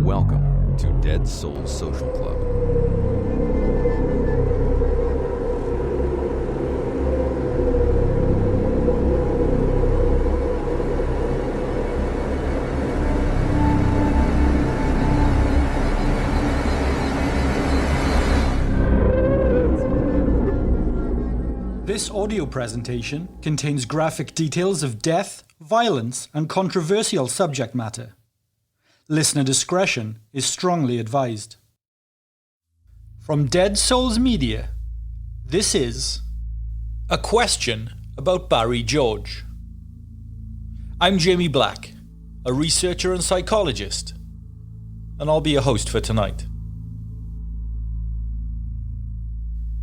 Welcome to Dead Souls Social Club. This audio presentation contains graphic details of death, violence, and controversial subject matter. Listener discretion is strongly advised. From Dead Souls Media, this is A Question About Barry George. I'm Jamie Black, a researcher and psychologist, and I'll be your host for tonight.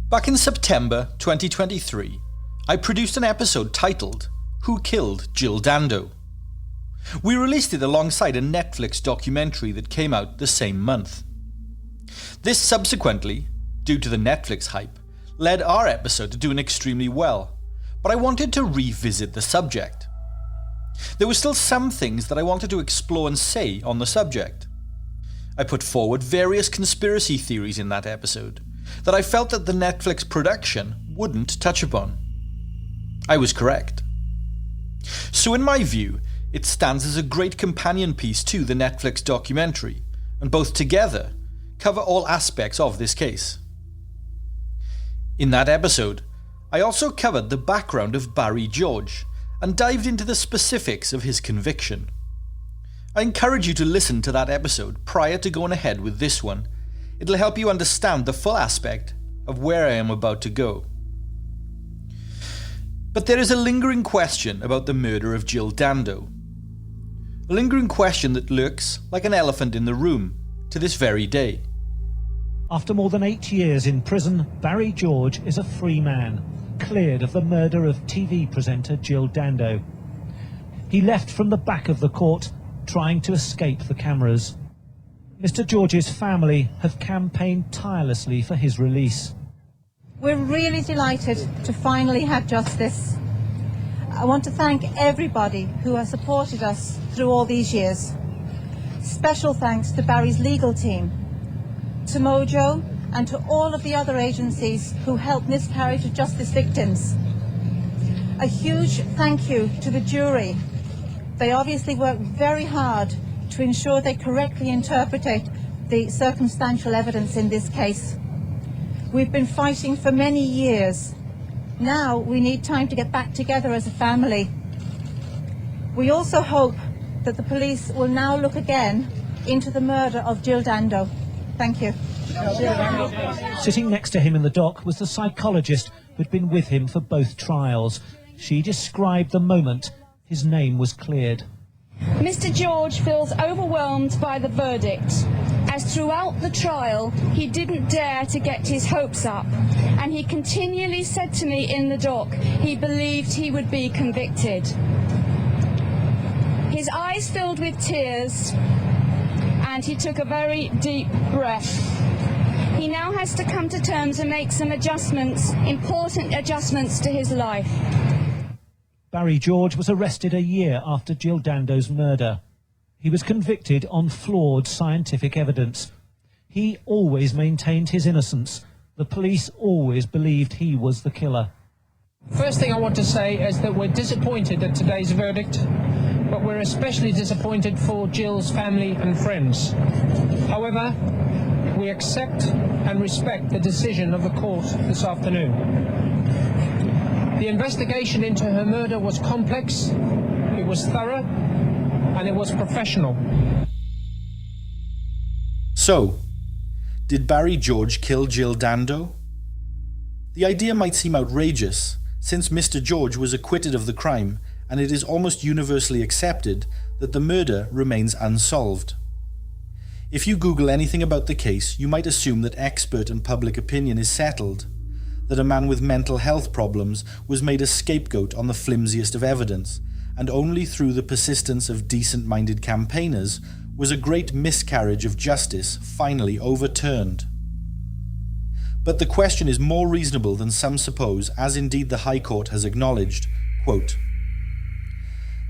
Back in September 2023, I produced an episode titled Who Killed Jill Dando? We released it alongside a Netflix documentary that came out the same month. This subsequently, due to the Netflix hype, led our episode to doing extremely well, but I wanted to revisit the subject. There were still some things that I wanted to explore and say on the subject. I put forward various conspiracy theories in that episode that I felt that the Netflix production wouldn't touch upon. I was correct. So in my view, it stands as a great companion piece to the Netflix documentary, and both together cover all aspects of this case. In that episode, I also covered the background of Barry George and dived into the specifics of his conviction. I encourage you to listen to that episode prior to going ahead with this one. It'll help you understand the full aspect of where I am about to go. But there is a lingering question about the murder of Jill Dando. A lingering question that lurks like an elephant in the room to this very day. After more than 8 years in prison, Barry George is a free man, cleared of the murder of TV presenter Jill Dando. He left from the back of the court, trying to escape the cameras. Mr. George's family have campaigned tirelessly for his release. We're really delighted to finally have justice. I want to thank everybody who has supported us through all these years. Special thanks to Barry's legal team, to Mojo, and to all of the other agencies who help miscarriage of justice victims. A huge thank you to the jury. They obviously worked very hard to ensure they correctly interpreted the circumstantial evidence in this case. We've been fighting for many years. Now we need time to get back together as a family. We also hope that the police will now look again into the murder of Jill Dando. Thank you. Sitting next to him in the dock was the psychologist who'd been with him for both trials. She described the moment his name was cleared. Mr. George feels overwhelmed by the verdict, as throughout the trial he didn't dare to get his hopes up, and he continually said to me in the dock he believed he would be convicted. His eyes filled with tears, and he took a very deep breath. He now has to come to terms and make some adjustments, important adjustments to his life. Barry George was arrested a year after Jill Dando's murder. He was convicted on flawed scientific evidence. He always maintained his innocence. The police always believed he was the killer. First thing I want to say is that we're disappointed at today's verdict, but we're especially disappointed for Jill's family and friends. However, we accept and respect the decision of the court this afternoon. The investigation into her murder was complex, it was thorough, and it was professional. So, did Barry George kill Jill Dando? The idea might seem outrageous, since Mr. George was acquitted of the crime, and it is almost universally accepted that the murder remains unsolved. If you Google anything about the case, you might assume that expert and public opinion is settled, that a man with mental health problems was made a scapegoat on the flimsiest of evidence, and only through the persistence of decent-minded campaigners was a great miscarriage of justice finally overturned. But the question is more reasonable than some suppose, as indeed the High Court has acknowledged. Quote,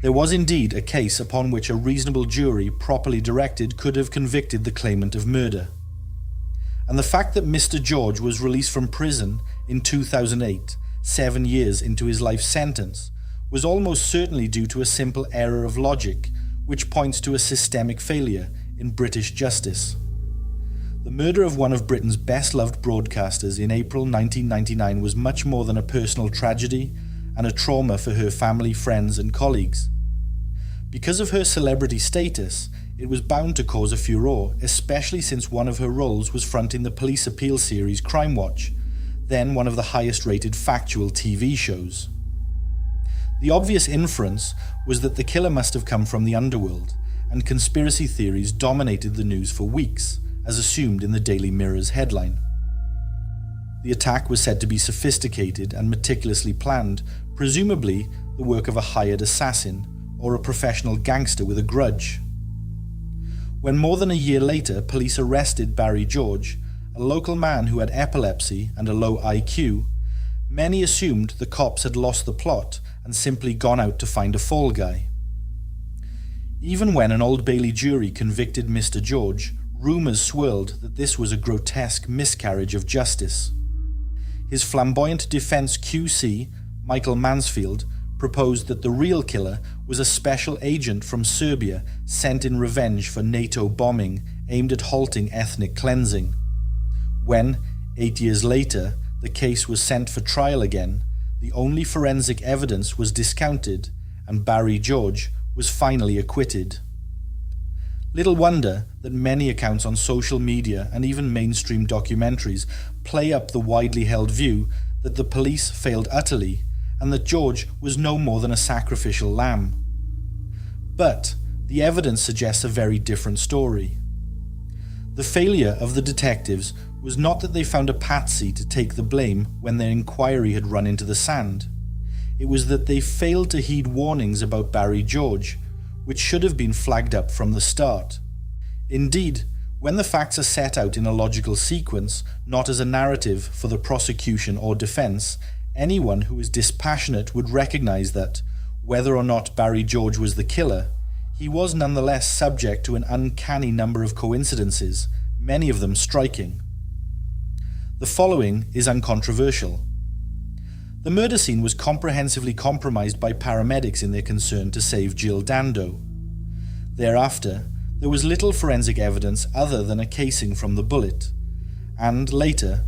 There was indeed a case upon which a reasonable jury, properly directed, could have convicted the claimant of murder. And the fact that Mr. George was released from prison in 2008, 7 years into his life sentence, was almost certainly due to a simple error of logic, which points to a systemic failure in British justice. The murder of one of Britain's best-loved broadcasters in April 1999 was much more than a personal tragedy and a trauma for her family, friends and colleagues. Because of her celebrity status, it was bound to cause a furore, especially since one of her roles was fronting the police appeal series Crime Watch, then one of the highest-rated factual TV shows. The obvious inference was that the killer must have come from the underworld, and conspiracy theories dominated the news for weeks, as assumed in the Daily Mirror's headline. The attack was said to be sophisticated and meticulously planned, presumably the work of a hired assassin or a professional gangster with a grudge. When more than a year later police arrested Barry George, a local man who had epilepsy and a low IQ, many assumed the cops had lost the plot and simply gone out to find a fall guy. Even when an Old Bailey jury convicted Mr. George, rumours swirled that this was a grotesque miscarriage of justice. His flamboyant defence QC, Michael Mansfield, proposed that the real killer was a special agent from Serbia sent in revenge for NATO bombing aimed at halting ethnic cleansing. When, 8 years later, the case was sent for trial again, the only forensic evidence was discounted and Barry George was finally acquitted. Little wonder that many accounts on social media and even mainstream documentaries play up the widely held view that the police failed utterly and that George was no more than a sacrificial lamb. But the evidence suggests a very different story. The failure of the detectives was not that they found a patsy to take the blame when their inquiry had run into the sand. It was that they failed to heed warnings about Barry George, which should have been flagged up from the start. Indeed, when the facts are set out in a logical sequence, not as a narrative for the prosecution or defense, anyone who is dispassionate would recognize that, whether or not Barry George was the killer, he was nonetheless subject to an uncanny number of coincidences, many of them striking. The following is uncontroversial. The murder scene was comprehensively compromised by paramedics in their concern to save Jill Dando. Thereafter, there was little forensic evidence other than a casing from the bullet, and later,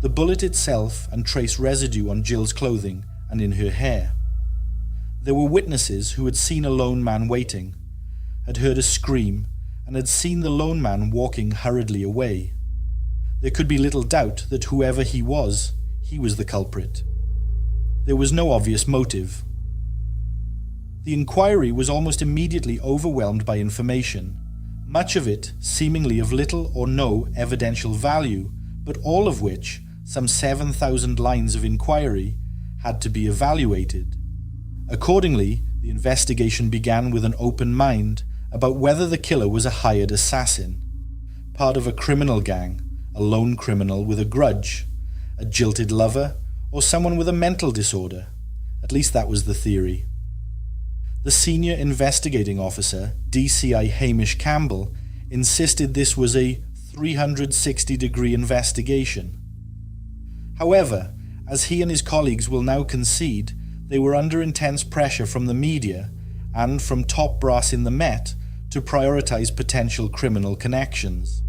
the bullet itself and trace residue on Jill's clothing and in her hair. There were witnesses who had seen a lone man waiting, had heard a scream, and had seen the lone man walking hurriedly away. There could be little doubt that whoever he was the culprit. There was no obvious motive. The inquiry was almost immediately overwhelmed by information, much of it seemingly of little or no evidential value, but all of which, some 7,000 lines of inquiry, had to be evaluated. Accordingly, the investigation began with an open mind about whether the killer was a hired assassin, part of a criminal gang, a lone criminal with a grudge, a jilted lover, or someone with a mental disorder. At least that was the theory. The senior investigating officer, DCI Hamish Campbell, insisted this was a 360-degree investigation. However, as he and his colleagues will now concede, they were under intense pressure from the media and from top brass in the Met to prioritize potential criminal connections.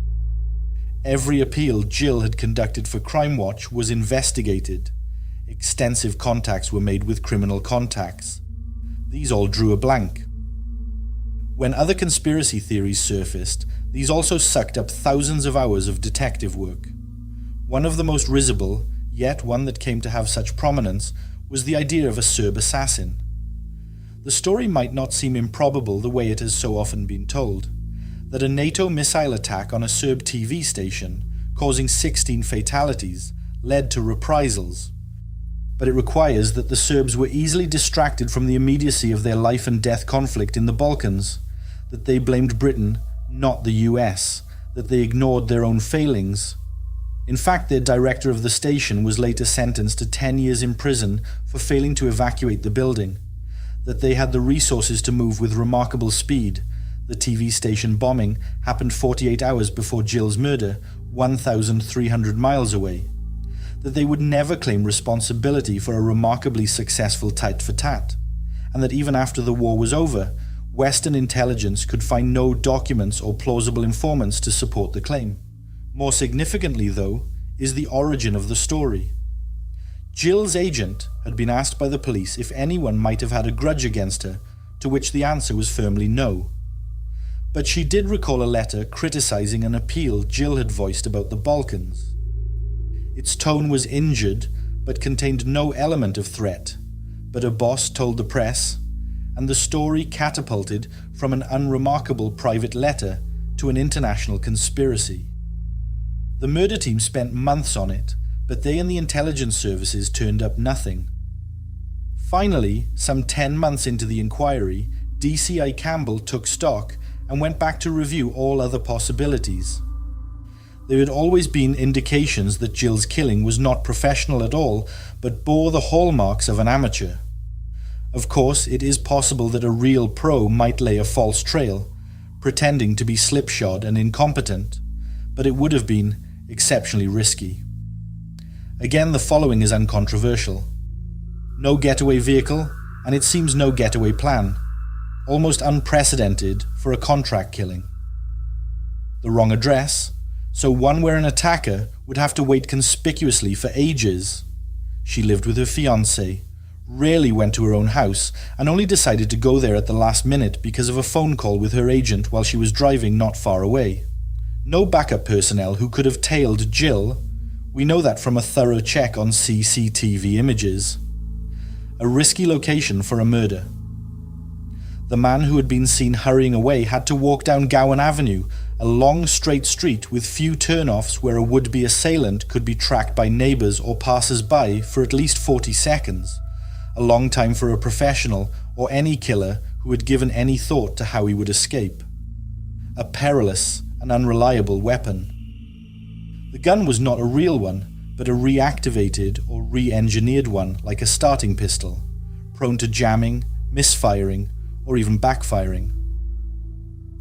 Every appeal Jill had conducted for Crime Watch was investigated. Extensive contacts were made with criminal contacts. These all drew a blank. When other conspiracy theories surfaced, these also sucked up thousands of hours of detective work. One of the most risible, yet one that came to have such prominence, was the idea of a Serb assassin. The story might not seem improbable the way it has so often been told, that a NATO missile attack on a Serb TV station, causing 16 fatalities, led to reprisals. But it requires that the Serbs were easily distracted from the immediacy of their life and death conflict in the Balkans, that they blamed Britain, not the US, that they ignored their own failings. In fact, their director of the station was later sentenced to 10 years in prison for failing to evacuate the building, that they had the resources to move with remarkable speed. The TV station bombing happened 48 hours before Jill's murder, 1,300 miles away. That they would never claim responsibility for a remarkably successful tit-for-tat, and that even after the war was over, Western intelligence could find no documents or plausible informants to support the claim. More significantly, though, is the origin of the story. Jill's agent had been asked by the police if anyone might have had a grudge against her, to which the answer was firmly no. But she did recall a letter criticizing an appeal Jill had voiced about the Balkans. Its tone was injured, but contained no element of threat, but her boss told the press, and the story catapulted from an unremarkable private letter to an international conspiracy. The murder team spent months on it, but they and the intelligence services turned up nothing. Finally, some 10 months into the inquiry, DCI Campbell took stock and went back to review all other possibilities. There had always been indications that Jill's killing was not professional at all, but bore the hallmarks of an amateur. Of course, it is possible that a real pro might lay a false trail, pretending to be slipshod and incompetent, but it would have been exceptionally risky. Again, the following is uncontroversial. No getaway vehicle, and it seems no getaway plan. Almost unprecedented for a contract killing. The wrong address, so one where an attacker would have to wait conspicuously for ages. She lived with her fiancé, rarely went to her own house, and only decided to go there at the last minute because of a phone call with her agent while she was driving not far away. No backup personnel who could have tailed Jill. We know that from a thorough check on CCTV images. A risky location for a murder. The man who had been seen hurrying away had to walk down Gowan Avenue, a long straight street with few turn-offs where a would-be assailant could be tracked by neighbours or passers-by for at least 40 seconds, a long time for a professional or any killer who had given any thought to how he would escape. A perilous and unreliable weapon. The gun was not a real one, but a reactivated or re-engineered one like a starting pistol, prone to jamming, misfiring, or even backfiring.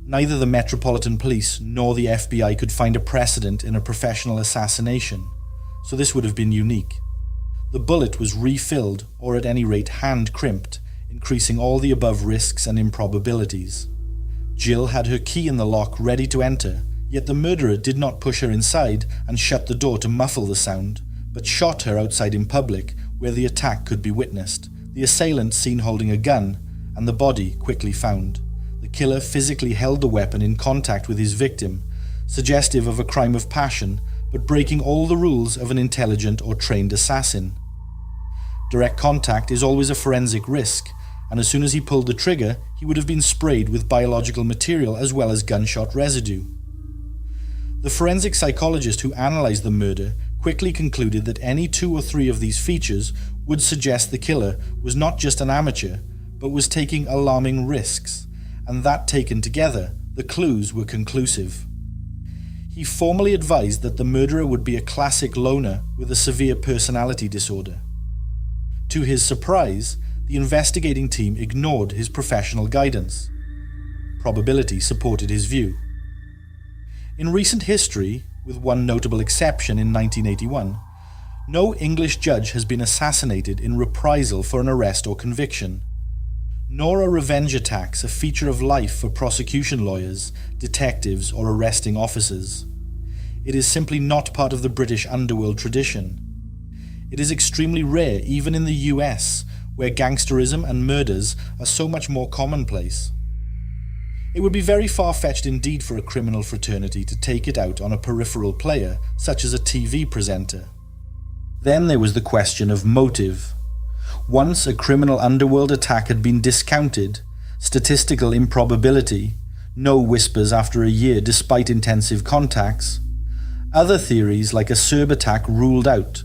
Neither the Metropolitan Police nor the FBI could find a precedent in a professional assassination, so this would have been unique. The bullet was refilled, or at any rate hand-crimped, increasing all the above risks and improbabilities. Jill had her key in the lock ready to enter, yet the murderer did not push her inside and shut the door to muffle the sound, but shot her outside in public, where the attack could be witnessed, the assailant seen holding a gun, and the body quickly found. The killer physically held the weapon in contact with his victim, suggestive of a crime of passion, but breaking all the rules of an intelligent or trained assassin. Direct contact is always a forensic risk, and as soon as he pulled the trigger, he would have been sprayed with biological material as well as gunshot residue. The forensic psychologist who analysed the murder quickly concluded that any 2 or 3 of these features would suggest the killer was not just an amateur, but was taking alarming risks, and that taken together, the clues were conclusive. He formally advised that the murderer would be a classic loner with a severe personality disorder. To his surprise, the investigating team ignored his professional guidance. Probability supported his view. In recent history, with one notable exception in 1981, no English judge has been assassinated in reprisal for an arrest or conviction. Nor are revenge attacks a feature of life for prosecution lawyers, detectives, or arresting officers. It is simply not part of the British underworld tradition. It is extremely rare even in the US, where gangsterism and murders are so much more commonplace. It would be very far-fetched indeed for a criminal fraternity to take it out on a peripheral player, such as a TV presenter. Then there was the question of motive. Once a criminal underworld attack had been discounted, statistical improbability, no whispers after a year despite intensive contacts, other theories like a Serb attack ruled out,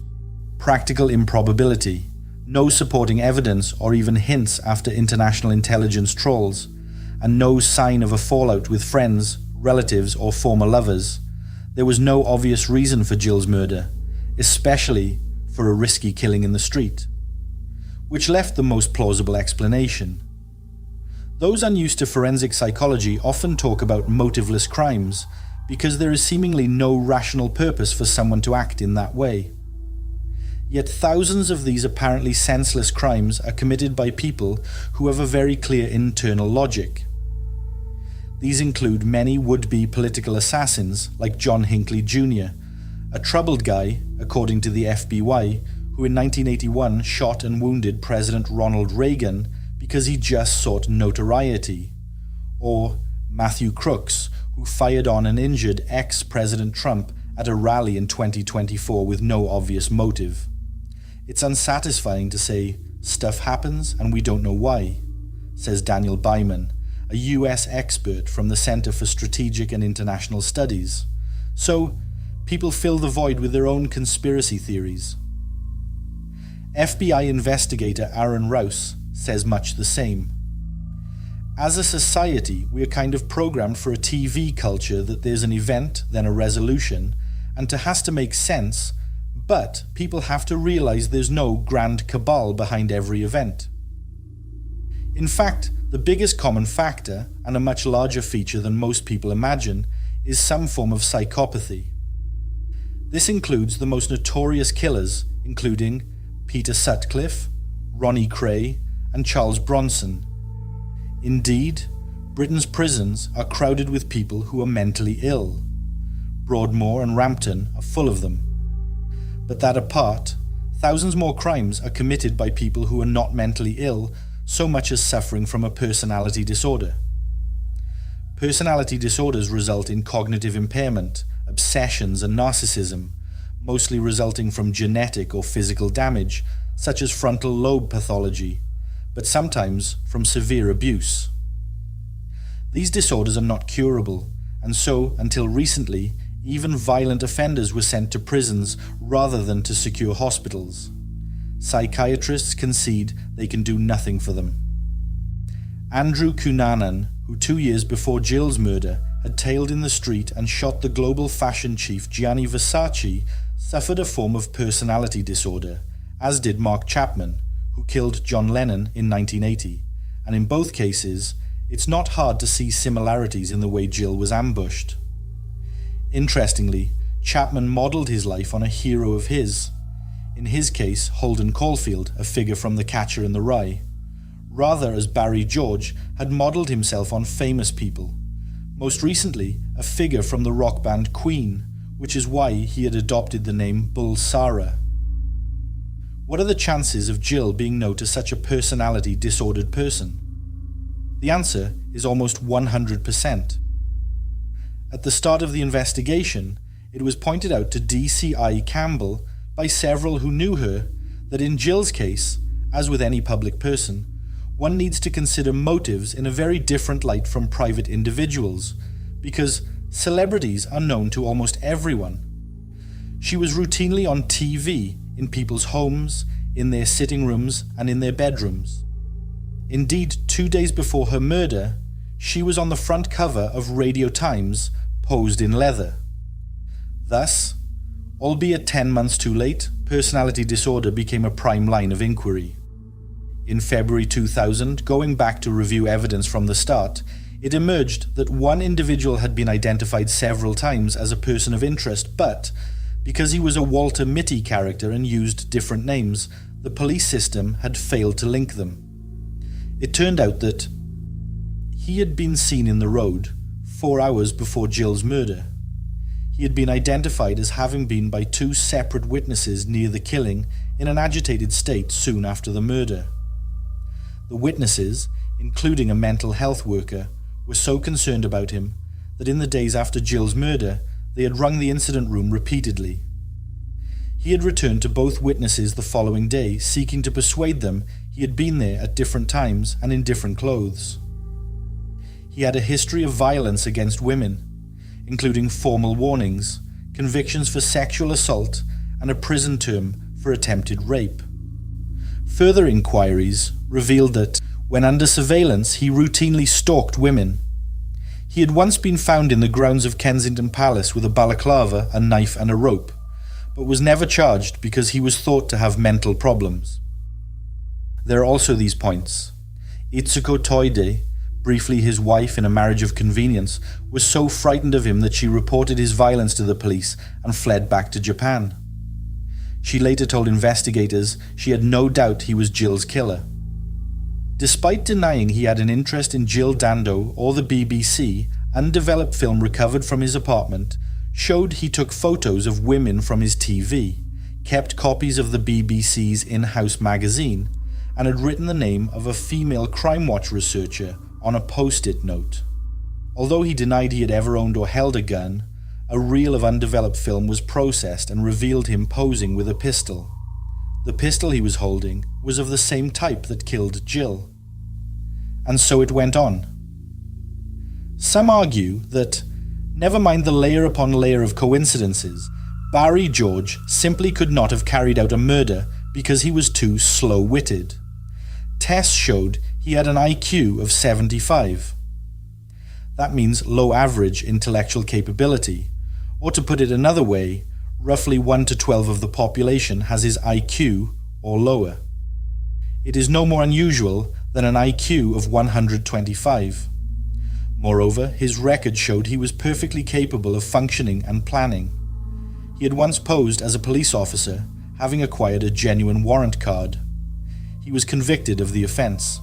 practical improbability, no supporting evidence or even hints after international intelligence trawls, and no sign of a fallout with friends, relatives or former lovers. There was no obvious reason for Jill's murder, especially for a risky killing in the street. Which left the most plausible explanation, Those unused to forensic psychology often talk about motiveless crimes because there is seemingly no rational purpose for someone to act in that way. Yet thousands of these apparently senseless crimes are committed by people who have a very clear internal logic. These include many would-be political assassins like John Hinckley Jr., a troubled guy, according to the FBI, who in 1981 shot and wounded President Ronald Reagan because he just sought notoriety, or Matthew Crooks, who fired on and injured ex-President Trump at a rally in 2024 with no obvious motive. It's unsatisfying to say, stuff happens and we don't know why, says Daniel Byman, a US expert from the Center for Strategic and International Studies. So, people fill the void with their own conspiracy theories. FBI investigator Aaron Rouse says much the same. As a society, we are kind of programmed for a TV culture that there's an event, then a resolution, and it has to make sense, but people have to realize there's no grand cabal behind every event. In fact, the biggest common factor, and a much larger feature than most people imagine, is some form of psychopathy. This includes the most notorious killers, including Peter Sutcliffe, Ronnie Cray, and Charles Bronson. Indeed, Britain's prisons are crowded with people who are mentally ill. Broadmoor and Rampton are full of them. But that apart, thousands more crimes are committed by people who are not mentally ill so much as suffering from a personality disorder. Personality disorders result in cognitive impairment, obsessions, and narcissism, mostly resulting from genetic or physical damage, such as frontal lobe pathology, but sometimes from severe abuse. These disorders are not curable, and so, until recently, even violent offenders were sent to prisons rather than to secure hospitals. Psychiatrists concede they can do nothing for them. Andrew Cunanan, who 2 years before Jill's murder had tailed in the street and shot the global fashion chief Gianni Versace, suffered a form of personality disorder, as did Mark Chapman, who killed John Lennon in 1980, and in both cases, it's not hard to see similarities in the way Jill was ambushed. Interestingly, Chapman modelled his life on a hero of his, in his case Holden Caulfield, a figure from The Catcher in the Rye, rather as Barry George had modelled himself on famous people, most recently a figure from the rock band Queen, which is why he had adopted the name Bull Sara. What are the chances of Jill being known to such a personality disordered person? The answer is almost 100%. At the start of the investigation, it was pointed out to DCI Campbell by several who knew her that in Jill's case, as with any public person, one needs to consider motives in a very different light from private individuals, because celebrities are known to almost everyone. She was routinely on TV, in people's homes, in their sitting rooms, and in their bedrooms. Indeed, 2 days before her murder, she was on the front cover of Radio Times, posed in leather. Thus, albeit 10 months too late, personality disorder became a prime line of inquiry. In February 2000, going back to review evidence from the start, it emerged that one individual had been identified several times as a person of interest, but because he was a Walter Mitty character and used different names, the police system had failed to link them. It turned out that he had been seen in the road 4 hours before Jill's murder. He had been identified as having been by 2 separate witnesses near the killing in an agitated state soon after the murder. The witnesses, including a mental health worker, were so concerned about him that in the days after Jill's murder, they had rung the incident room repeatedly. He had returned to both witnesses the following day, seeking to persuade them he had been there at different times and in different clothes. He had a history of violence against women, including formal warnings, convictions for sexual assault, and a prison term for attempted rape. Further inquiries revealed that, when under surveillance, he routinely stalked women. He had once been found in the grounds of Kensington Palace with a balaclava, a knife, and a rope, but was never charged because he was thought to have mental problems. There are also these points. Itsuko Toide, briefly his wife in a marriage of convenience, was so frightened of him that she reported his violence to the police and fled back to Japan. She later told investigators she had no doubt he was Jill's killer. Despite denying he had an interest in Jill Dando or the BBC, undeveloped film recovered from his apartment showed he took photos of women from his TV, kept copies of the BBC's in-house magazine, and had written the name of a female Crime Watch researcher on a post-it note. Although he denied he had ever owned or held a gun, a reel of undeveloped film was processed and revealed him posing with a pistol. The pistol he was holding was of the same type that killed Jill. And so it went on. Some argue that, never mind the layer upon layer of coincidences, Barry George simply could not have carried out a murder because he was too slow-witted. Tests showed he had an IQ of 75. That means low average intellectual capability, or to put it another way, roughly 1 to 12 of the population has his IQ or lower. It is no more unusual than an IQ of 125. Moreover, his record showed he was perfectly capable of functioning and planning. He had once posed as a police officer, having acquired a genuine warrant card. He was convicted of the offence.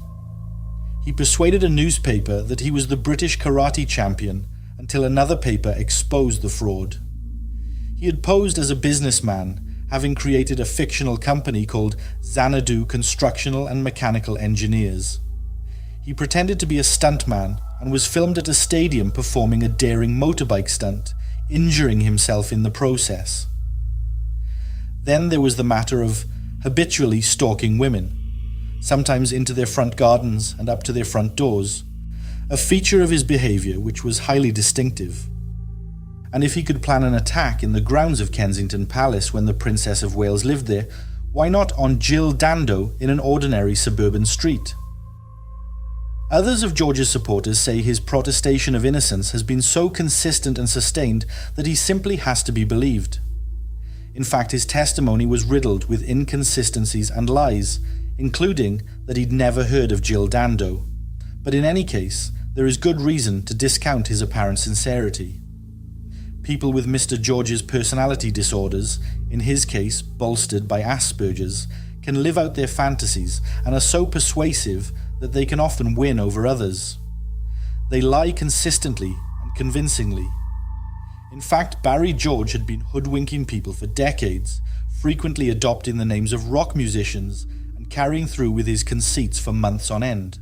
He persuaded a newspaper that he was the British karate champion until another paper exposed the fraud. He had posed as a businessman, having created a fictional company called Xanadu Constructional and Mechanical Engineers. He pretended to be a stuntman and was filmed at a stadium performing a daring motorbike stunt, injuring himself in the process. Then there was the matter of habitually stalking women, sometimes into their front gardens and up to their front doors, a feature of his behaviour which was highly distinctive. And if he could plan an attack in the grounds of Kensington Palace when the Princess of Wales lived there, why not on Jill Dando in an ordinary suburban street? Others of George's supporters say his protestation of innocence has been so consistent and sustained that he simply has to be believed. In fact, his testimony was riddled with inconsistencies and lies, including that he'd never heard of Jill Dando. But in any case, there is good reason to discount his apparent sincerity. People with Mr. George's personality disorders, in his case bolstered by Asperger's, can live out their fantasies and are so persuasive that they can often win over others. They lie consistently and convincingly. In fact, Barry George had been hoodwinking people for decades, frequently adopting the names of rock musicians and carrying through with his conceits for months on end.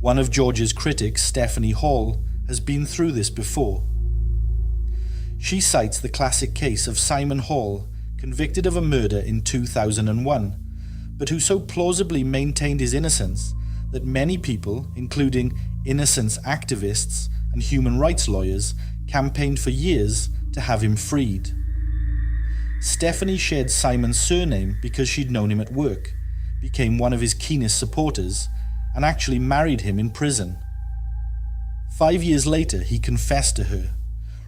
One of George's critics, Stephanie Hall, has been through this before. She cites the classic case of Simon Hall, convicted of a murder in 2001, but who so plausibly maintained his innocence that many people, including innocence activists and human rights lawyers, campaigned for years to have him freed. Stephanie shared Simon's surname because she'd known him at work, became one of his keenest supporters, and actually married him in prison. 5 years later, he confessed to her,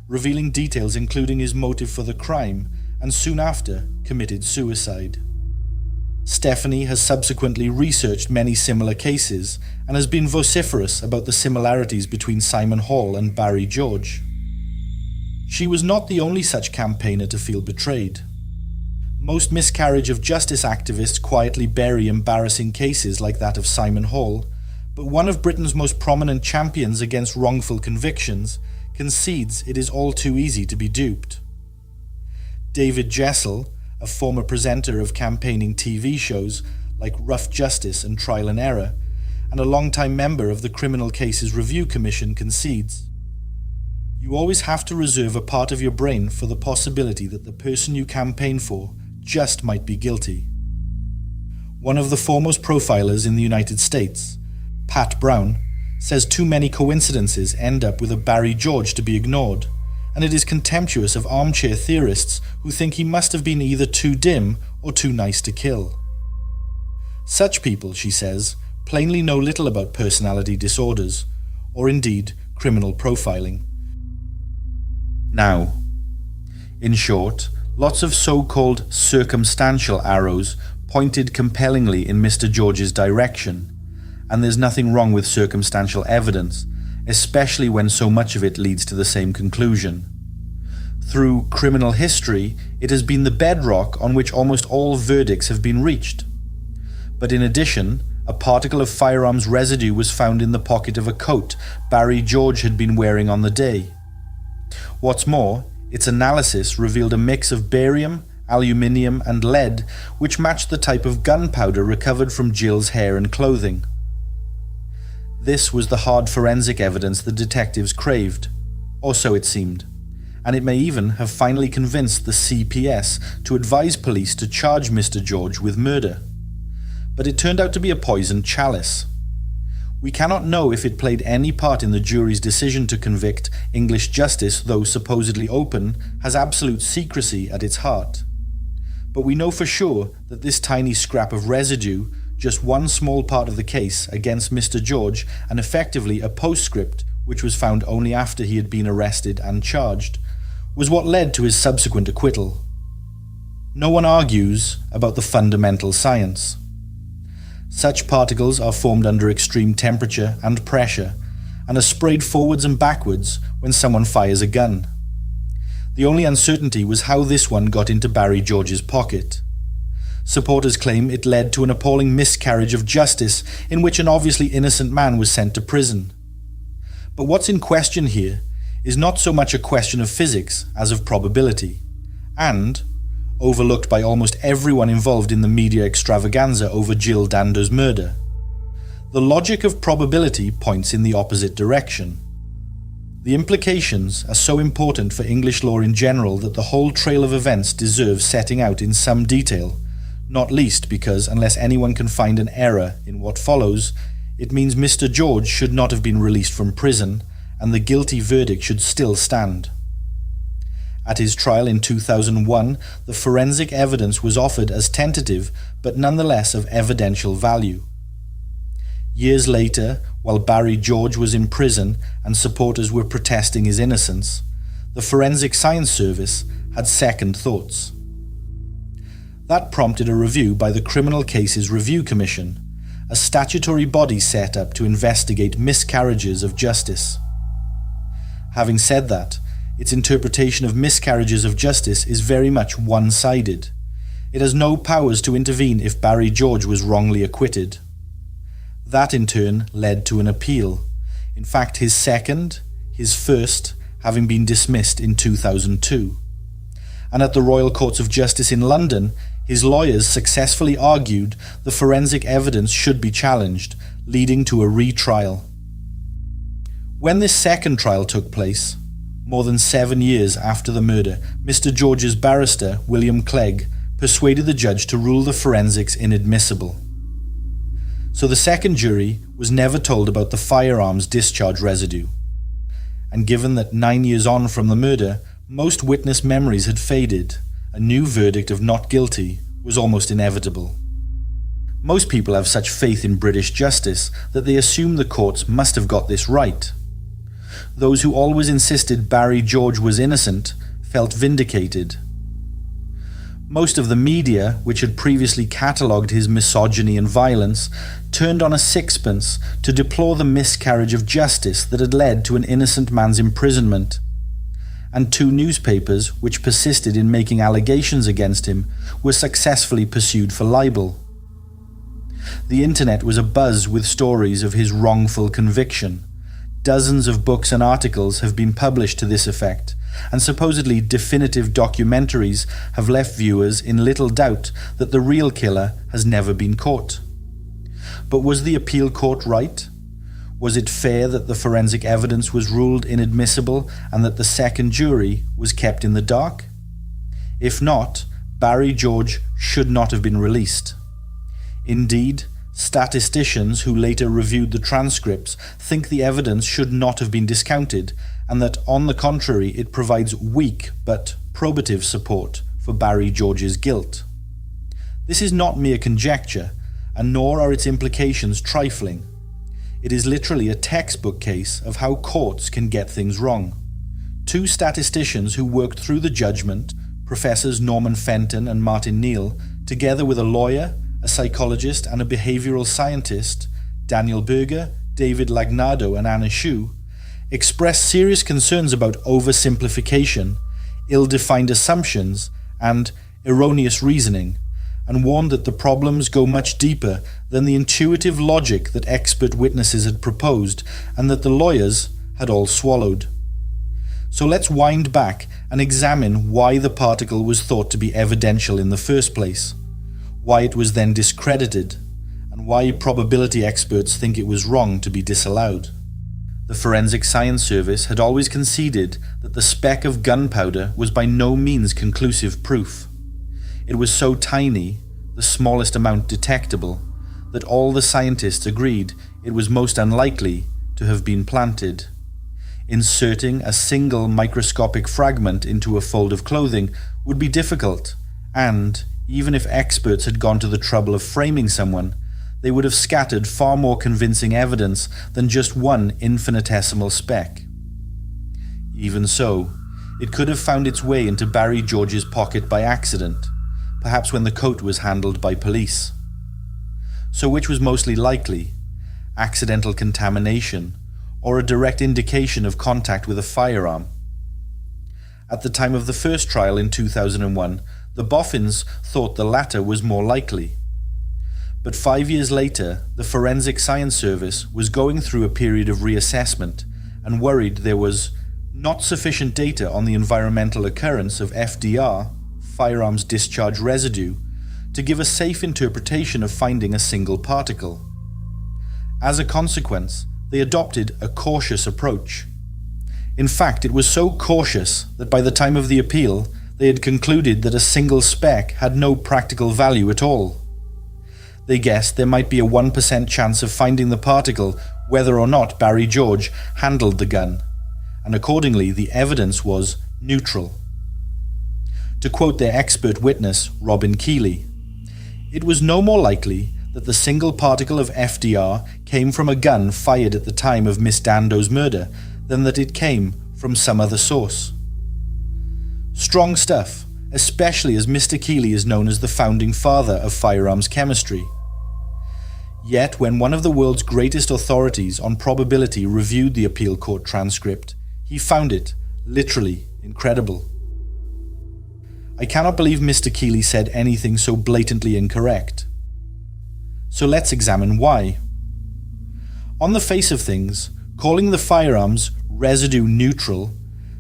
revealing details including his motive for the crime, and soon after committed suicide. Stephanie has subsequently researched many similar cases and has been vociferous about the similarities between Simon Hall and Barry George. She was not the only such campaigner to feel betrayed. Most miscarriage of justice activists quietly bury embarrassing cases like that of Simon Hall, but one of Britain's most prominent champions against wrongful convictions concedes it is all too easy to be duped. David Jessel, a former presenter of campaigning TV shows like Rough Justice and Trial and Error, and a long-time member of the Criminal Cases Review Commission, concedes, "You always have to reserve a part of your brain for the possibility that the person you campaign for just might be guilty." One of the foremost profilers in the United States, Pat Brown, says too many coincidences end up with a Barry George to be ignored, and it is contemptuous of armchair theorists who think he must have been either too dim or too nice to kill. Such people, she says, plainly know little about personality disorders, or indeed criminal profiling. Now, in short, lots of so-called circumstantial arrows pointed compellingly in Mr. George's direction, and there's nothing wrong with circumstantial evidence, especially when so much of it leads to the same conclusion. Through criminal history, it has been the bedrock on which almost all verdicts have been reached. But in addition, a particle of firearms residue was found in the pocket of a coat Barry George had been wearing on the day. What's more, its analysis revealed a mix of barium, aluminium and lead which matched the type of gunpowder recovered from Jill's hair and clothing. This was the hard forensic evidence the detectives craved, or so it seemed, and it may even have finally convinced the CPS to advise police to charge Mr. George with murder. But it turned out to be a poisoned chalice. We cannot know if it played any part in the jury's decision to convict. English justice, though supposedly open, has absolute secrecy at its heart. But we know for sure that this tiny scrap of residue, just one small part of the case against Mr. George, and effectively a postscript which was found only after he had been arrested and charged, was what led to his subsequent acquittal. No one argues about the fundamental science. Such particles are formed under extreme temperature and pressure, and are sprayed forwards and backwards when someone fires a gun. The only uncertainty was how this one got into Barry George's pocket. Supporters claim it led to an appalling miscarriage of justice in which an obviously innocent man was sent to prison. But what's in question here is not so much a question of physics as of probability, and overlooked by almost everyone involved in the media extravaganza over Jill Dando's murder. The logic of probability points in the opposite direction. The implications are so important for English law in general that the whole trail of events deserves setting out in some detail, not least because unless anyone can find an error in what follows, it means Mr. George should not have been released from prison, and the guilty verdict should still stand. At his trial in 2001, the forensic evidence was offered as tentative, but nonetheless of evidential value. Years later, while Barry George was in prison and supporters were protesting his innocence, the Forensic Science Service had second thoughts. That prompted a review by the Criminal Cases Review Commission, a statutory body set up to investigate miscarriages of justice. Having said that, its interpretation of miscarriages of justice is very much one-sided. It has no powers to intervene if Barry George was wrongly acquitted. That in turn led to an appeal. In fact, his first, having been dismissed in 2002. And at the Royal Courts of Justice in London, his lawyers successfully argued the forensic evidence should be challenged, leading to a retrial. When this second trial took place, more than 7 years after the murder, Mr. George's barrister, William Clegg, persuaded the judge to rule the forensics inadmissible. So the second jury was never told about the firearms discharge residue. And given that 9 years on from the murder, most witness memories had faded, a new verdict of not guilty was almost inevitable. Most people have such faith in British justice that they assume the courts must have got this right. Those who always insisted Barry George was innocent felt vindicated. Most of the media, which had previously catalogued his misogyny and violence, turned on a sixpence to deplore the miscarriage of justice that had led to an innocent man's imprisonment. And 2 newspapers, which persisted in making allegations against him, were successfully pursued for libel. The internet was abuzz with stories of his wrongful conviction. Dozens of books and articles have been published to this effect, and supposedly definitive documentaries have left viewers in little doubt that the real killer has never been caught. But was the appeal court right? Was it fair that the forensic evidence was ruled inadmissible and that the second jury was kept in the dark? If not, Barry George should not have been released. Indeed, statisticians who later reviewed the transcripts think the evidence should not have been discounted, and that on the contrary it provides weak but probative support for Barry George's guilt. This is not mere conjecture, and nor are its implications trifling. It is literally a textbook case of how courts can get things wrong. 2 statisticians who worked through the judgment, Professors Norman Fenton and Martin Neal, together with a lawyer, a psychologist and a behavioral scientist, Daniel Berger, David Lagnado and Anna Shu, expressed serious concerns about oversimplification, ill-defined assumptions, and erroneous reasoning, and warned that the problems go much deeper than the intuitive logic that expert witnesses had proposed and that the lawyers had all swallowed. So let's wind back and examine why the particle was thought to be evidential in the first place, why it was then discredited, and why probability experts think it was wrong to be disallowed. The Forensic Science Service had always conceded that the speck of gunpowder was by no means conclusive proof. It was so tiny, the smallest amount detectable, that all the scientists agreed it was most unlikely to have been planted. Inserting a single microscopic fragment into a fold of clothing would be difficult, and, even if experts had gone to the trouble of framing someone, they would have scattered far more convincing evidence than just one infinitesimal speck. Even so, it could have found its way into Barry George's pocket by accident, perhaps when the coat was handled by police. So which was mostly likely? Accidental contamination, or a direct indication of contact with a firearm? At the time of the first trial in 2001, the Boffins thought the latter was more likely. But 5 years later, the Forensic Science Service was going through a period of reassessment and worried there was not sufficient data on the environmental occurrence of FDR, firearms discharge residue, to give a safe interpretation of finding a single particle. As a consequence, they adopted a cautious approach. In fact, it was so cautious that by the time of the appeal, they had concluded that a single speck had no practical value at all. They guessed there might be a 1% chance of finding the particle whether or not Barry George handled the gun, and accordingly the evidence was neutral. To quote their expert witness, Robin Keeley, "It was no more likely that the single particle of FDR came from a gun fired at the time of Miss Dando's murder than that it came from some other source." Strong stuff, especially as Mr. Keeley is known as the founding father of firearms chemistry. Yet when one of the world's greatest authorities on probability reviewed the appeal court transcript, he found it, literally, incredible. I cannot believe Mr. Keeley said anything so blatantly incorrect. So let's examine why. On the face of things, calling the firearms residue neutral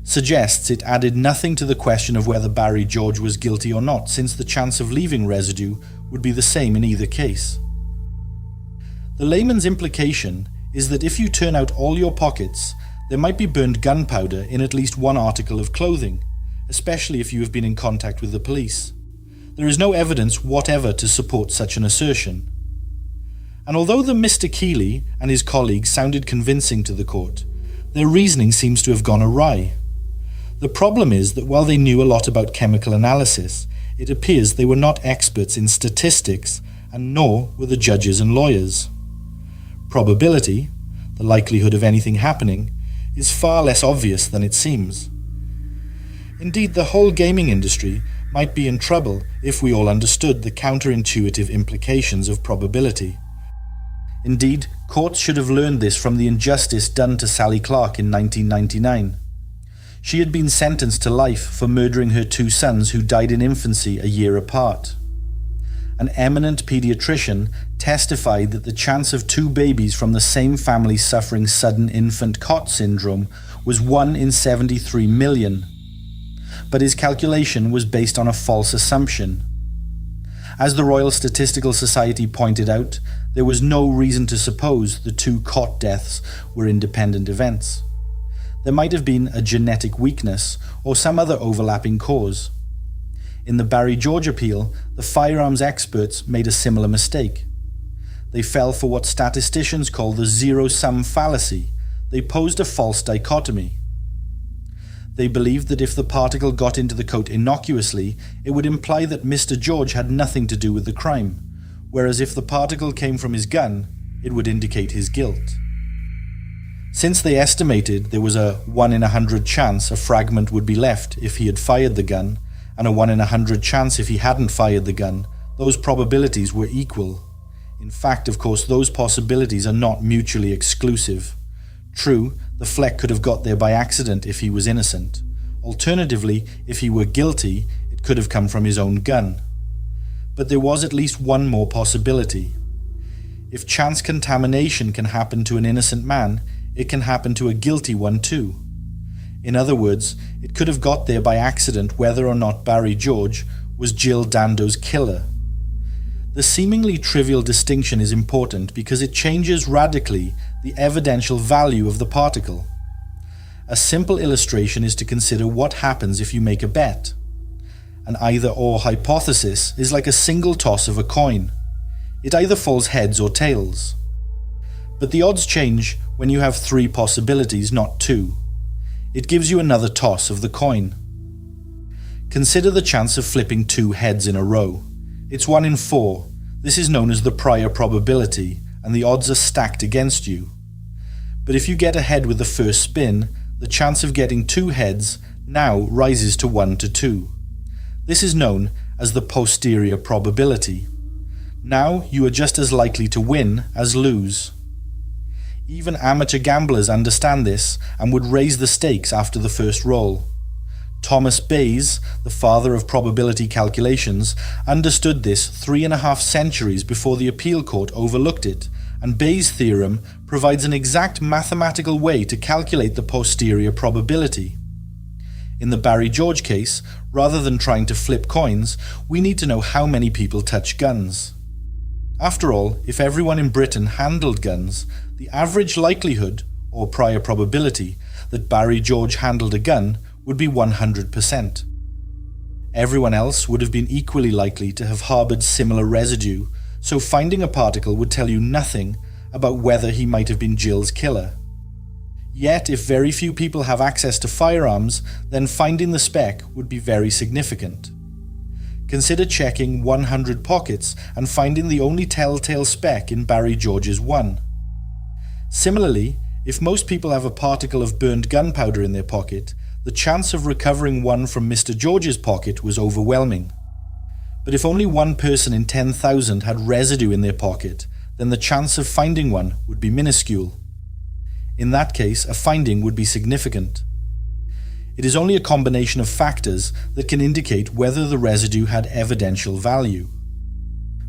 suggests it added nothing to the question of whether Barry George was guilty or not, since the chance of leaving residue would be the same in either case. The layman's implication is that if you turn out all your pockets, there might be burned gunpowder in at least one article of clothing, especially if you have been in contact with the police. There is no evidence whatever to support such an assertion. And although the Mr. Keeley and his colleagues sounded convincing to the court, their reasoning seems to have gone awry. The problem is that while they knew a lot about chemical analysis, it appears they were not experts in statistics, and nor were the judges and lawyers. Probability, the likelihood of anything happening, is far less obvious than it seems. Indeed, the whole gaming industry might be in trouble if we all understood the counterintuitive implications of probability. Indeed, courts should have learned this from the injustice done to Sally Clark in 1999. She had been sentenced to life for murdering her two sons who died in infancy a year apart. An eminent pediatrician testified that the chance of two babies from the same family suffering sudden infant cot syndrome was 1 in 73 million. But his calculation was based on a false assumption. As the Royal Statistical Society pointed out, there was no reason to suppose the two cot deaths were independent events. There might have been a genetic weakness or some other overlapping cause. In the Barry George appeal, the firearms experts made a similar mistake. They fell for what statisticians call the zero-sum fallacy. They posed a false dichotomy. They believed that if the particle got into the coat innocuously, it would imply that Mr. George had nothing to do with the crime, whereas if the particle came from his gun, it would indicate his guilt. Since they estimated there was a 1 in 100 chance a fragment would be left if he had fired the gun, and a 1 in 100 chance if he hadn't fired the gun, those probabilities were equal. In fact, of course, those possibilities are not mutually exclusive. True, the Fleck could have got there by accident if he was innocent. Alternatively, if he were guilty, it could have come from his own gun. But there was at least one more possibility. If chance contamination can happen to an innocent man, it can happen to a guilty one too. In other words, it could have got there by accident whether or not Barry George was Jill Dando's killer. The seemingly trivial distinction is important because it changes radically the evidential value of the particle. A simple illustration is to consider what happens if you make a bet. An either-or hypothesis is like a single toss of a coin. It either falls heads or tails. But the odds change when you have 3 possibilities, not 2. It gives you another toss of the coin. Consider the chance of flipping 2 heads in a row. It's 1 in 4. This is known as the prior probability, and the odds are stacked against you. But if you get ahead with the first spin, the chance of getting 2 heads now rises to 1 to 2. This is known as the posterior probability. Now you are just as likely to win as lose. Even amateur gamblers understand this and would raise the stakes after the first roll. Thomas Bayes, the father of probability calculations, understood this 3.5 centuries before the appeal court overlooked it, and Bayes' theorem provides an exact mathematical way to calculate the posterior probability. In the Barry George case, rather than trying to flip coins, we need to know how many people touch guns. After all, if everyone in Britain handled guns, the average likelihood, or prior probability, that Barry George handled a gun would be 100%. Everyone else would have been equally likely to have harbored similar residue, so finding a particle would tell you nothing about whether he might have been Jill's killer. Yet, if very few people have access to firearms, then finding the speck would be very significant. Consider checking 100 pockets and finding the only telltale speck in Barry George's one. Similarly, if most people have a particle of burned gunpowder in their pocket, the chance of recovering one from Mr. George's pocket was overwhelming. But if only one person in 10,000 had residue in their pocket, then the chance of finding one would be minuscule. In that case, a finding would be significant. It is only a combination of factors that can indicate whether the residue had evidential value.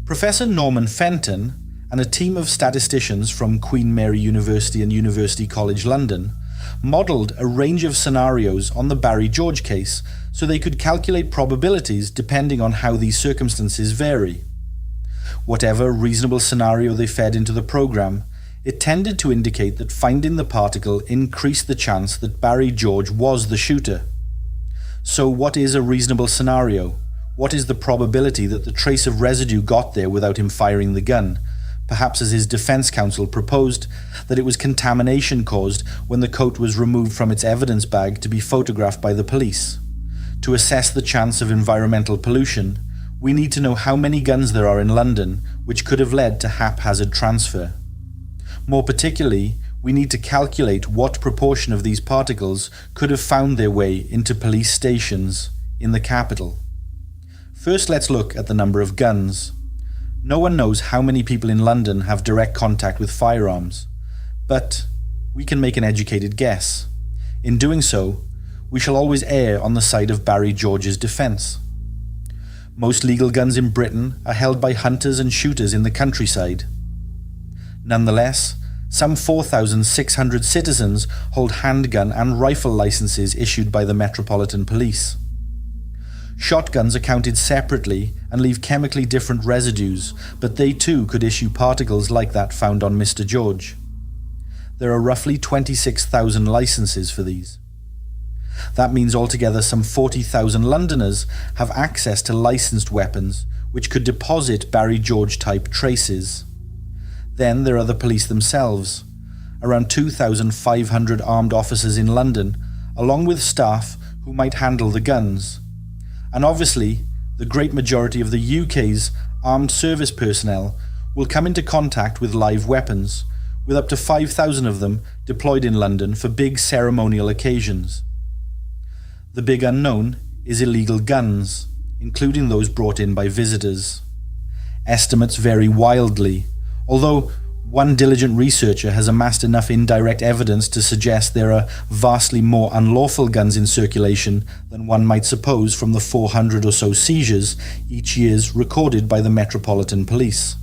Professor Norman Fenton and a team of statisticians from Queen Mary University and University College London modelled a range of scenarios on the Barry George case so they could calculate probabilities depending on how these circumstances vary. Whatever reasonable scenario they fed into the program, it tended to indicate that finding the particle increased the chance that Barry George was the shooter. So what is a reasonable scenario? What is the probability that the trace of residue got there without him firing the gun? Perhaps, as his defense counsel proposed, that it was contamination caused when the coat was removed from its evidence bag to be photographed by the police. To assess the chance of environmental pollution, we need to know how many guns there are in London, which could have led to haphazard transfer. More particularly, we need to calculate what proportion of these particles could have found their way into police stations in the capital. First, let's look at the number of guns. No one knows how many people in London have direct contact with firearms, but we can make an educated guess. In doing so, we shall always err on the side of Barry George's defence. Most legal guns in Britain are held by hunters and shooters in the countryside. Nonetheless, some 4,600 citizens hold handgun and rifle licenses issued by the Metropolitan Police. Shotguns are counted separately and leave chemically different residues, but they too could issue particles like that found on Mr. George. There are roughly 26,000 licenses for these. That means altogether some 40,000 Londoners have access to licensed weapons which could deposit Barry George-type traces. Then there are the police themselves, around 2,500 armed officers in London, along with staff who might handle the guns. And obviously, the great majority of the UK's armed service personnel will come into contact with live weapons, with up to 5,000 of them deployed in London for big ceremonial occasions. The big unknown is illegal guns, including those brought in by visitors. Estimates vary wildly, although one diligent researcher has amassed enough indirect evidence to suggest there are vastly more unlawful guns in circulation than one might suppose from the 400 or so seizures each year recorded by the Metropolitan Police.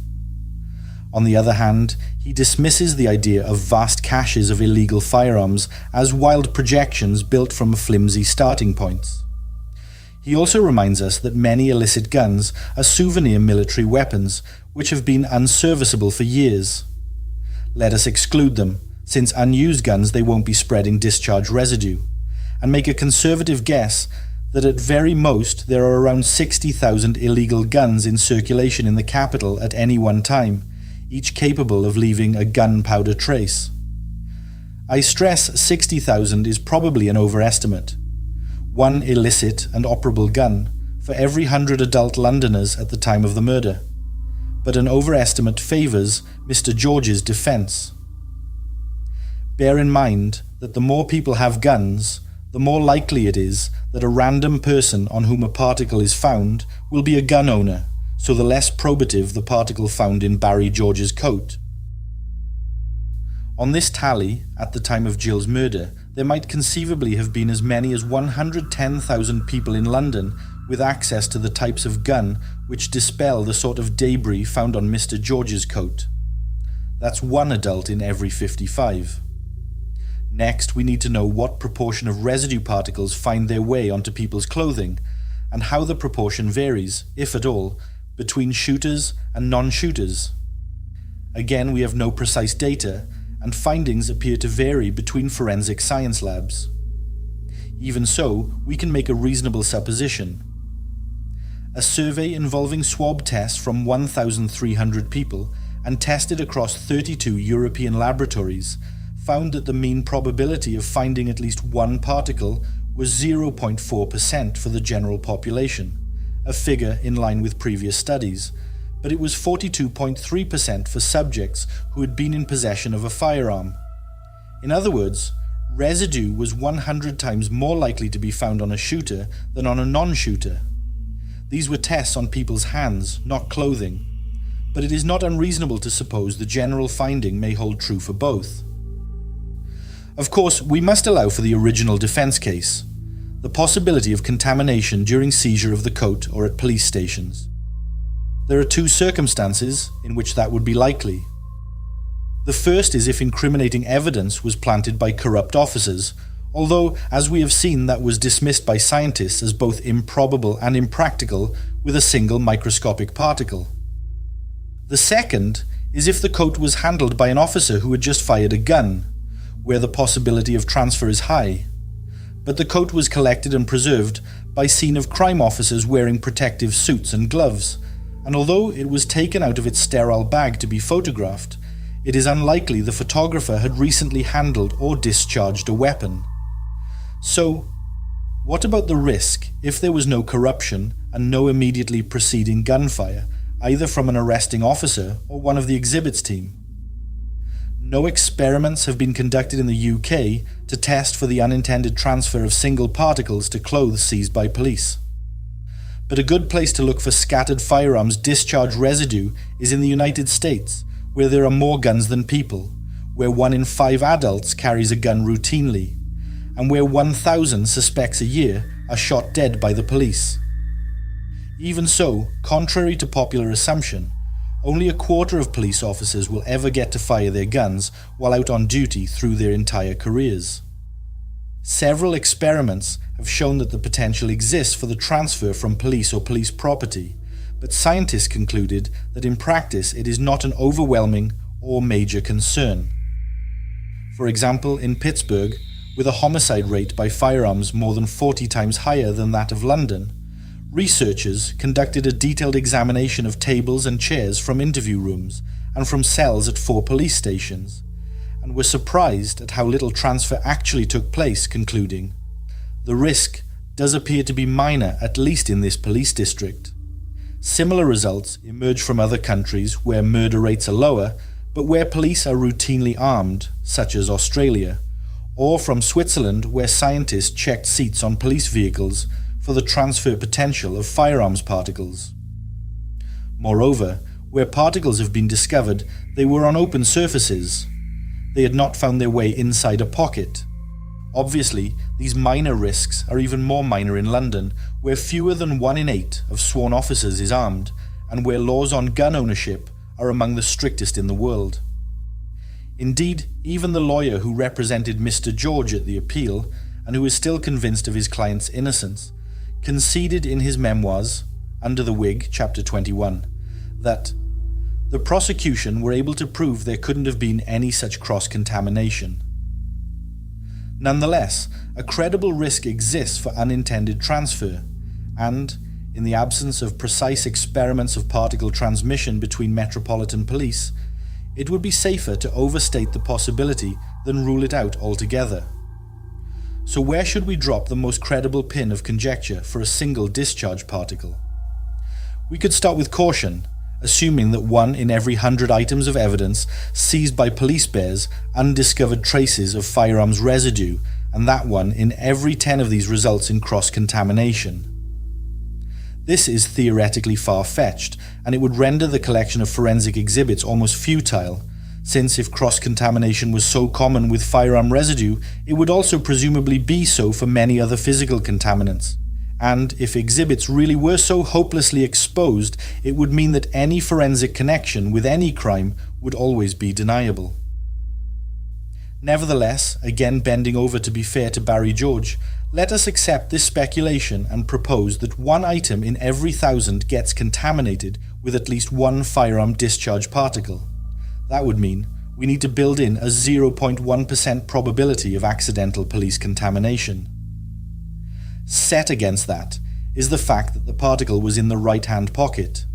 On the other hand, he dismisses the idea of vast caches of illegal firearms as wild projections built from flimsy starting points. He also reminds us that many illicit guns are souvenir military weapons which have been unserviceable for years. Let us exclude them, since unused guns they won't be spreading discharge residue, and make a conservative guess that at very most there are around 60,000 illegal guns in circulation in the capital at any one time, each capable of leaving a gunpowder trace. I stress 60,000 is probably an overestimate. One illicit and operable gun for every 100 adult Londoners at the time of the murder. But an overestimate favours Mr. George's defence. Bear in mind that the more people have guns, the more likely it is that a random person on whom a particle is found will be a gun owner, so the less probative the particle found in Barry George's coat. On this tally, at the time of Jill's murder, there might conceivably have been as many as 110,000 people in London with access to the types of gun which dispel the sort of debris found on Mr. George's coat. That's one adult in every 55. Next, we need to know what proportion of residue particles find their way onto people's clothing, and how the proportion varies, if at all, between shooters and non-shooters. Again, we have no precise data, and findings appear to vary between forensic science labs. Even so, we can make a reasonable supposition. A survey involving swab tests from 1,300 people and tested across 32 European laboratories found that the mean probability of finding at least one particle was 0.4% for the general population, a figure in line with previous studies, but it was 42.3% for subjects who had been in possession of a firearm. In other words, residue was 100 times more likely to be found on a shooter than on a non-shooter. These were tests on people's hands, not clothing, but it is not unreasonable to suppose the general finding may hold true for both. Of course, we must allow for the original defence case, the possibility of contamination during seizure of the coat or at police stations. There are two circumstances in which that would be likely. The first is if incriminating evidence was planted by corrupt officers, although, as we have seen, that was dismissed by scientists as both improbable and impractical with a single microscopic particle. The second is if the coat was handled by an officer who had just fired a gun, where the possibility of transfer is high, but the coat was collected and preserved by scene of crime officers wearing protective suits and gloves, and although it was taken out of its sterile bag to be photographed, it is unlikely the photographer had recently handled or discharged a weapon. So, what about the risk if there was no corruption and no immediately preceding gunfire, either from an arresting officer or one of the exhibits team? No experiments have been conducted in the UK to test for the unintended transfer of single particles to clothes seized by police. But a good place to look for scattered firearms discharge residue is in the United States, where there are more guns than people, where 1 in 5 adults carries a gun routinely, and where 1,000 suspects a year are shot dead by the police. Even so, contrary to popular assumption, only a quarter of police officers will ever get to fire their guns while out on duty through their entire careers. Several experiments have shown that the potential exists for the transfer from police or police property, but scientists concluded that in practice it is not an overwhelming or major concern. For example, in Pittsburgh, with a homicide rate by firearms more than 40 times higher than that of London, researchers conducted a detailed examination of tables and chairs from interview rooms and from cells at 4 police stations, and were surprised at how little transfer actually took place, concluding, "The risk does appear to be minor, at least in this police district." Similar results emerge from other countries where murder rates are lower, but where police are routinely armed, such as Australia, or from Switzerland where scientists checked seats on police vehicles for the transfer potential of firearms particles. Moreover, where particles have been discovered, they were on open surfaces. They had not found their way inside a pocket. Obviously, these minor risks are even more minor in London, where fewer than 1 in 8 of sworn officers is armed, and where laws on gun ownership are among the strictest in the world. Indeed, even the lawyer who represented Mr. George at the appeal, and who is still convinced of his client's innocence, conceded in his memoirs, Under the Wig, chapter 21, that the prosecution were able to prove there couldn't have been any such cross-contamination. Nonetheless, a credible risk exists for unintended transfer, and, in the absence of precise experiments of particle transmission between metropolitan police, it would be safer to overstate the possibility than rule it out altogether. So where should we drop the most credible pin of conjecture for a single discharge particle? We could start with caution, assuming that 1 in every 100 items of evidence seized by police bears undiscovered traces of firearms residue, and that 1 in every 10 of these results in cross-contamination. This is theoretically far-fetched, and it would render the collection of forensic exhibits almost futile, since if cross-contamination was so common with firearm residue, it would also presumably be so for many other physical contaminants. And if exhibits really were so hopelessly exposed, it would mean that any forensic connection with any crime would always be deniable. Nevertheless, again bending over to be fair to Barry George, let us accept this speculation and propose that 1 item in every 1,000 gets contaminated with at least 1 firearm discharge particle. That would mean we need to build in a 0.1% probability of accidental police contamination. Set against that is the fact that the particle was in the right-hand pocket.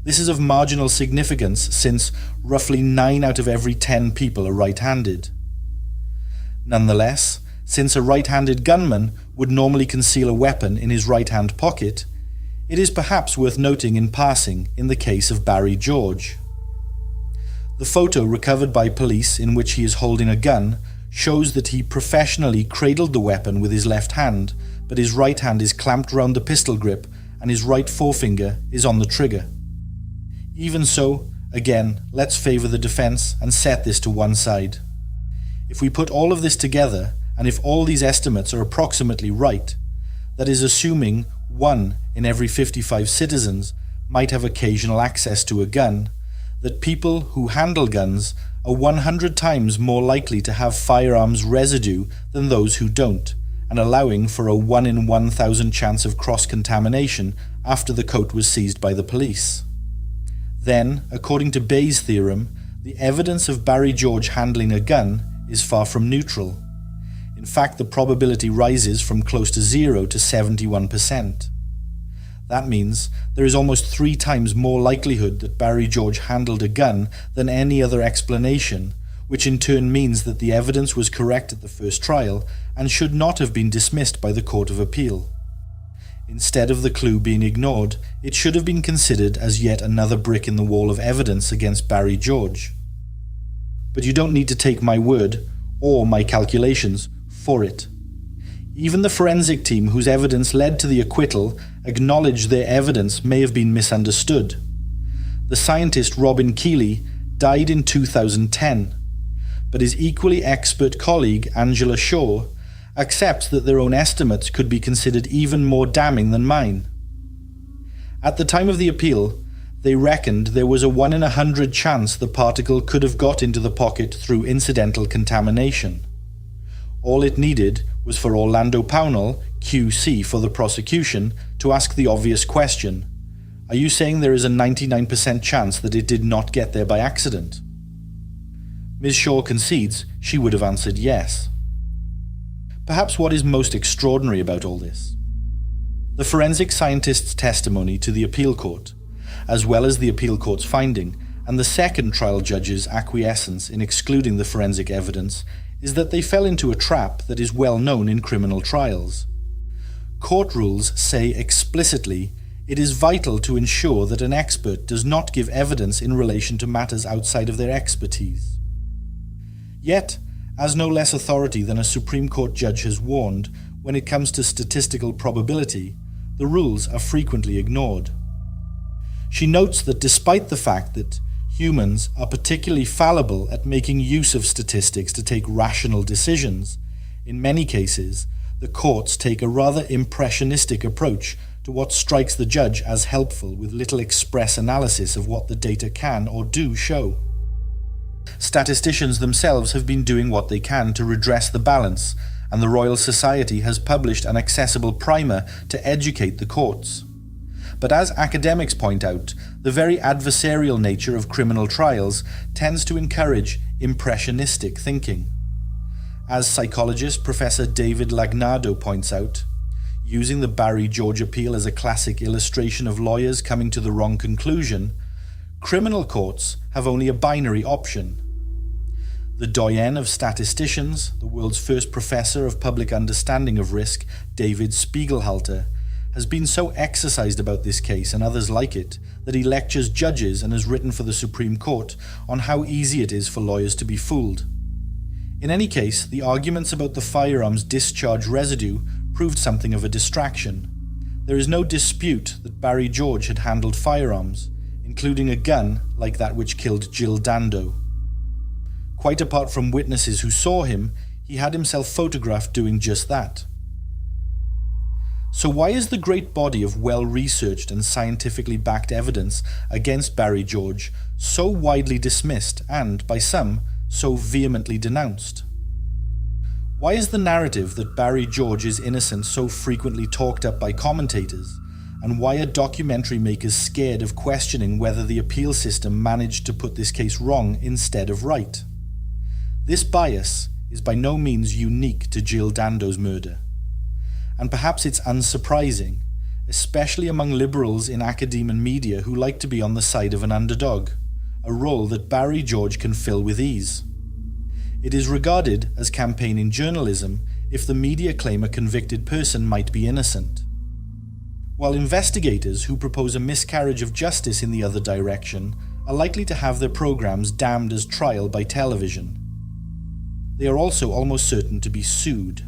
This is of marginal significance since roughly 9 out of every 10 people are right-handed. Nonetheless, since a right-handed gunman would normally conceal a weapon in his right-hand pocket, it is perhaps worth noting in passing in the case of Barry George. The photo recovered by police in which he is holding a gun shows that he professionally cradled the weapon with his left hand, but his right hand is clamped round the pistol grip and his right forefinger is on the trigger. Even so, again, let's favour the defence and set this to one side. If we put all of this together, and if all these estimates are approximately right, that is assuming 1 in every 55 citizens might have occasional access to a gun, that people who handle guns are 100 times more likely to have firearms residue than those who don't, and allowing for a 1 in 1,000 chance of cross-contamination after the coat was seized by the police. Then, according to Bayes' theorem, the evidence of Barry George handling a gun is far from neutral. In fact, the probability rises from close to 0 to 71%. That means there is almost 3 times more likelihood that Barry George handled a gun than any other explanation, which in turn means that the evidence was correct at the first trial and should not have been dismissed by the Court of Appeal. Instead of the clue being ignored, it should have been considered as yet another brick in the wall of evidence against Barry George. But you don't need to take my word, or my calculations, for it. Even the forensic team whose evidence led to the acquittal acknowledged their evidence may have been misunderstood. The scientist Robin Keeley died in 2010, but his equally expert colleague Angela Shaw accepts that their own estimates could be considered even more damning than mine. At the time of the appeal, they reckoned there was a 1 in 100 chance the particle could have got into the pocket through incidental contamination. All it needed was for Orlando Pownall, QC for the prosecution, to ask the obvious question: are you saying there is a 99% chance that it did not get there by accident? Ms. Shaw concedes she would have answered yes. Perhaps what is most extraordinary about all this? The forensic scientist's testimony to the appeal court, as well as the appeal court's finding, and the second trial judge's acquiescence in excluding the forensic evidence, is that they fell into a trap that is well known in criminal trials. Court rules say explicitly it is vital to ensure that an expert does not give evidence in relation to matters outside of their expertise. Yet, as no less authority than a Supreme Court judge has warned, when it comes to statistical probability, the rules are frequently ignored. She notes that despite the fact that humans are particularly fallible at making use of statistics to take rational decisions, in many cases, the courts take a rather impressionistic approach to what strikes the judge as helpful with little express analysis of what the data can or do show. Statisticians themselves have been doing what they can to redress the balance, and the Royal Society has published an accessible primer to educate the courts. But as academics point out, the very adversarial nature of criminal trials tends to encourage impressionistic thinking. As psychologist Professor David Lagnado points out, using the Barry George appeal as a classic illustration of lawyers coming to the wrong conclusion, criminal courts have only a binary option. The doyen of statisticians, the world's first professor of public understanding of risk, David Spiegelhalter, has been so exercised about this case and others like it that he lectures judges and has written for the Supreme Court on how easy it is for lawyers to be fooled. In any case, the arguments about the firearm's discharge residue proved something of a distraction. There is no dispute that Barry George had handled firearms, including a gun like that which killed Jill Dando. Quite apart from witnesses who saw him, he had himself photographed doing just that. So why is the great body of well-researched and scientifically backed evidence against Barry George so widely dismissed and, by some, so vehemently denounced? Why is the narrative that Barry George is innocent so frequently talked up by commentators, and why are documentary makers scared of questioning whether the appeal system managed to put this case wrong instead of right? This bias is by no means unique to Jill Dando's murder. And perhaps it's unsurprising, especially among liberals in academe and media who like to be on the side of an underdog, a role that Barry George can fill with ease. It is regarded as campaigning journalism if the media claim a convicted person might be innocent, while investigators who propose a miscarriage of justice in the other direction are likely to have their programs damned as trial by television. They are also almost certain to be sued.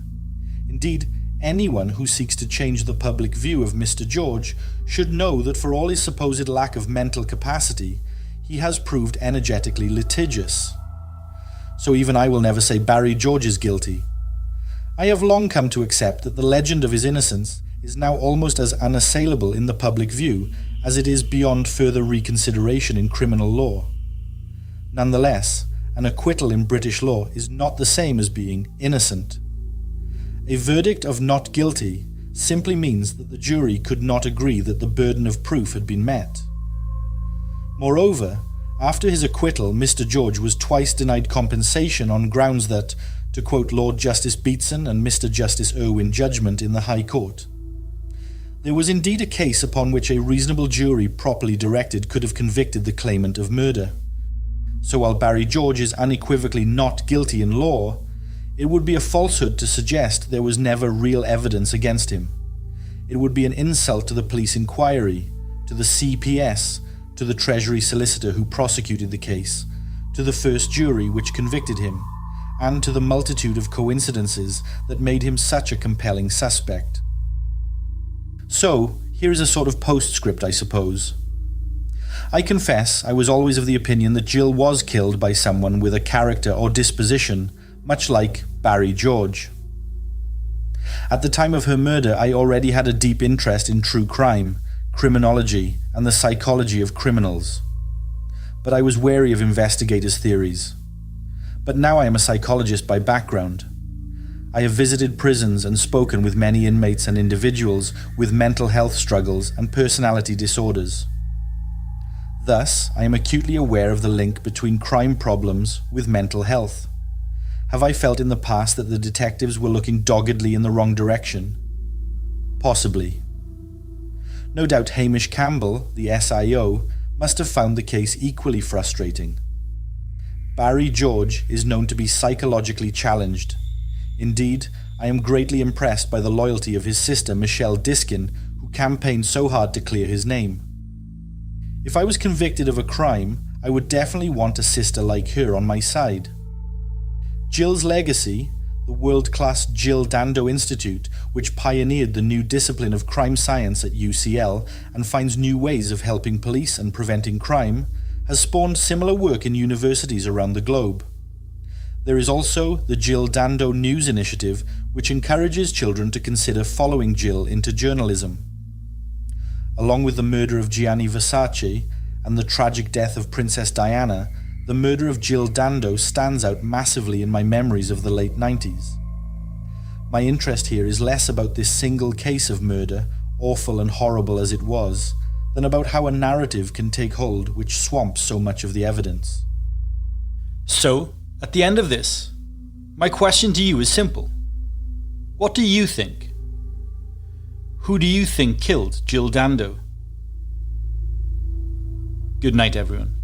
Indeed, anyone who seeks to change the public view of Mr. George should know that for all his supposed lack of mental capacity, he has proved energetically litigious. So even I will never say Barry George is guilty. I have long come to accept that the legend of his innocence is now almost as unassailable in the public view as it is beyond further reconsideration in criminal law. Nonetheless, an acquittal in British law is not the same as being innocent. A verdict of not guilty simply means that the jury could not agree that the burden of proof had been met. Moreover, after his acquittal, Mr. George was twice denied compensation on grounds that, to quote Lord Justice Beatson and Mr. Justice Irwin judgment in the High Court, there was indeed a case upon which a reasonable jury properly directed could have convicted the claimant of murder. So while Barry George is unequivocally not guilty in law, it would be a falsehood to suggest there was never real evidence against him. It would be an insult to the police inquiry, to the CPS, to the Treasury solicitor who prosecuted the case, to the first jury which convicted him, and to the multitude of coincidences that made him such a compelling suspect. So, here is a sort of postscript, I suppose. I confess I was always of the opinion that Jill was killed by someone with a character or disposition much like Barry George. At the time of her murder, I already had a deep interest in true crime, criminology, and the psychology of criminals. But I was wary of investigators' theories. But now I am a psychologist by background. I have visited prisons and spoken with many inmates and individuals with mental health struggles and personality disorders. Thus, I am acutely aware of the link between crime problems with mental health. Have I felt in the past that the detectives were looking doggedly in the wrong direction? Possibly. No doubt Hamish Campbell, the SIO, must have found the case equally frustrating. Barry George is known to be psychologically challenged. Indeed, I am greatly impressed by the loyalty of his sister Michelle Diskin, who campaigned so hard to clear his name. If I was convicted of a crime, I would definitely want a sister like her on my side. Jill's legacy, the world-class Jill Dando Institute, which pioneered the new discipline of crime science at UCL and finds new ways of helping police and preventing crime, has spawned similar work in universities around the globe. There is also the Jill Dando News Initiative, which encourages children to consider following Jill into journalism. Along with the murder of Gianni Versace and the tragic death of Princess Diana, the murder of Jill Dando stands out massively in my memories of the late 90s. My interest here is less about this single case of murder, awful and horrible as it was, than about how a narrative can take hold which swamps so much of the evidence. So, at the end of this, my question to you is simple. What do you think? Who do you think killed Jill Dando? Good night, everyone.